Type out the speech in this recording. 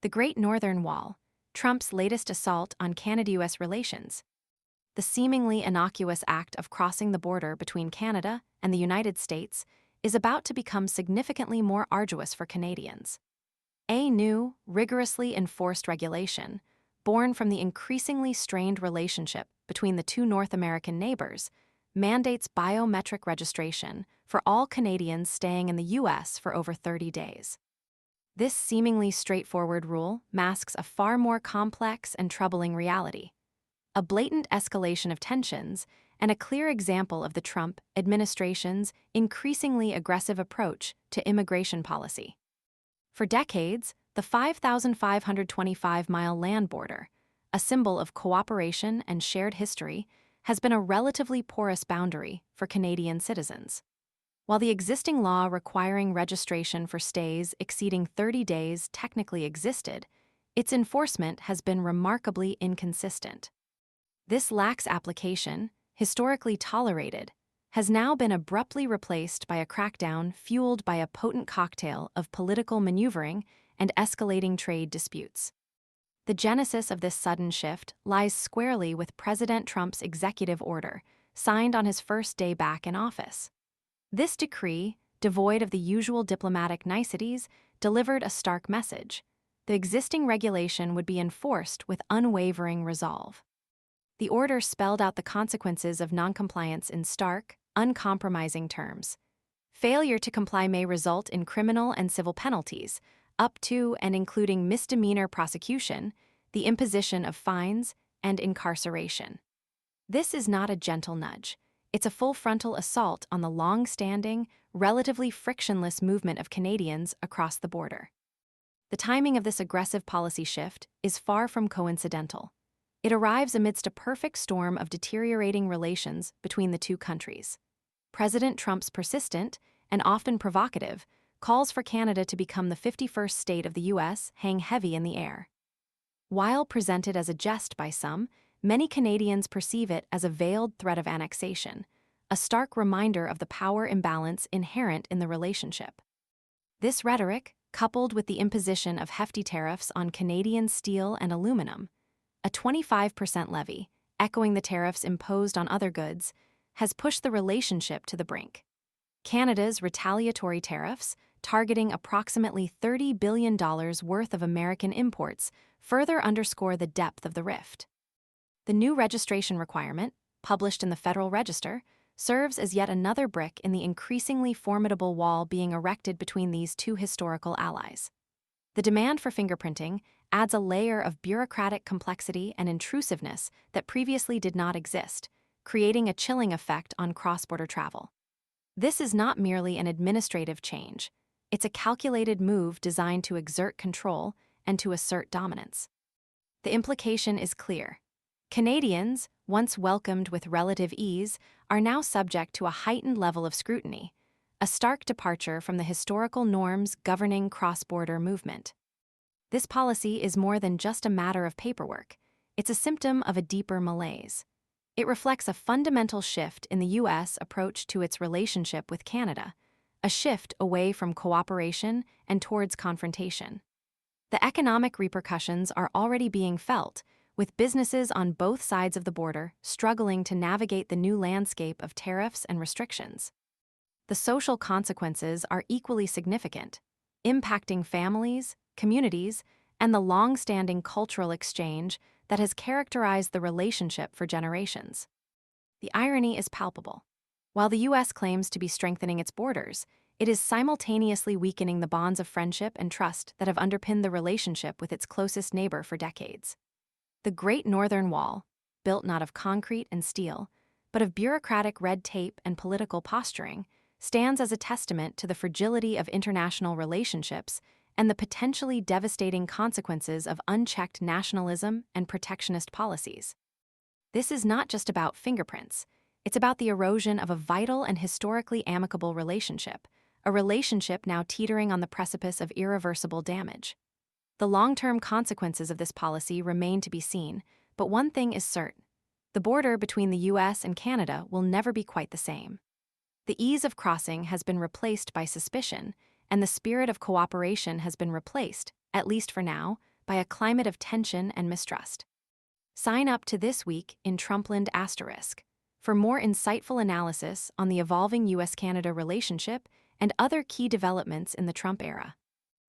The Great Northern Wall, Trump's latest assault on Canada-US relations. The seemingly innocuous act of crossing the border between Canada and the United States is about to become significantly more arduous for Canadians. A new, rigorously enforced regulation, born from the increasingly strained relationship between the two North American neighbors, mandates biometric registration for all Canadians staying in the U.S. for over 30 days. This seemingly straightforward rule masks a far more complex and troubling reality: a blatant escalation of tensions and a clear example of the Trump administration's increasingly aggressive approach to immigration policy. For decades, the 5,525-mile land border, a symbol of cooperation and shared history, has been a relatively porous boundary for Canadian citizens. While the existing law requiring registration for stays exceeding 30 days technically existed, its enforcement has been remarkably inconsistent. This lax application, historically tolerated, has now been abruptly replaced by a crackdown fueled by a potent cocktail of political maneuvering and escalating trade disputes. The genesis of this sudden shift lies squarely with President Trump's executive order, signed on his first day back in office. This decree, devoid of the usual diplomatic niceties, delivered a stark message: the existing regulation would be enforced with unwavering resolve. The order spelled out the consequences of noncompliance in stark, uncompromising terms. Failure to comply may result in criminal and civil penalties, up to and including misdemeanor prosecution, the imposition of fines, and incarceration. This is not a gentle nudge. It's a full-frontal assault on the long-standing, relatively frictionless movement of Canadians across the border. The timing of this aggressive policy shift is far from coincidental. It arrives amidst a perfect storm of deteriorating relations between the two countries. President Trump's persistent, and often provocative, calls for Canada to become the 51st state of the U.S. hang heavy in the air. While presented as a jest by some, many Canadians perceive it as a veiled threat of annexation, a stark reminder of the power imbalance inherent in the relationship. This rhetoric, coupled with the imposition of hefty tariffs on Canadian steel and aluminum, a 25% levy, echoing the tariffs imposed on other goods, has pushed the relationship to the brink. Canada's retaliatory tariffs, targeting approximately $30 billion worth of American imports, further underscore the depth of the rift. The new registration requirement, published in the Federal Register, serves as yet another brick in the increasingly formidable wall being erected between these two historical allies. The demand for fingerprinting adds a layer of bureaucratic complexity and intrusiveness that previously did not exist, creating a chilling effect on cross-border travel. This is not merely an administrative change. It's a calculated move designed to exert control and to assert dominance. The implication is clear. Canadians, once welcomed with relative ease, are now subject to a heightened level of scrutiny, a stark departure from the historical norms governing cross-border movement. This policy is more than just a matter of paperwork. It's a symptom of a deeper malaise. It reflects a fundamental shift in the U.S. approach to its relationship with Canada, a shift away from cooperation and towards confrontation. The economic repercussions are already being felt, with businesses on both sides of the border struggling to navigate the new landscape of tariffs and restrictions. The social consequences are equally significant, impacting families, communities, and the long-standing cultural exchange that has characterized the relationship for generations. The irony is palpable. While the U.S. claims to be strengthening its borders, it is simultaneously weakening the bonds of friendship and trust that have underpinned the relationship with its closest neighbor for decades. The Great Northern Wall, built not of concrete and steel, but of bureaucratic red tape and political posturing, stands as a testament to the fragility of international relationships and the potentially devastating consequences of unchecked nationalism and protectionist policies. This is not just about fingerprints. It's about the erosion of a vital and historically amicable relationship, a relationship now teetering on the precipice of irreversible damage. The long-term consequences of this policy remain to be seen, but one thing is certain: the border between the U.S. and Canada will never be quite the same. The ease of crossing has been replaced by suspicion, and the spirit of cooperation has been replaced, at least for now, by a climate of tension and mistrust. Sign up to This Week in Trumpland * for more insightful analysis on the evolving US-Canada relationship and other key developments in the Trump era.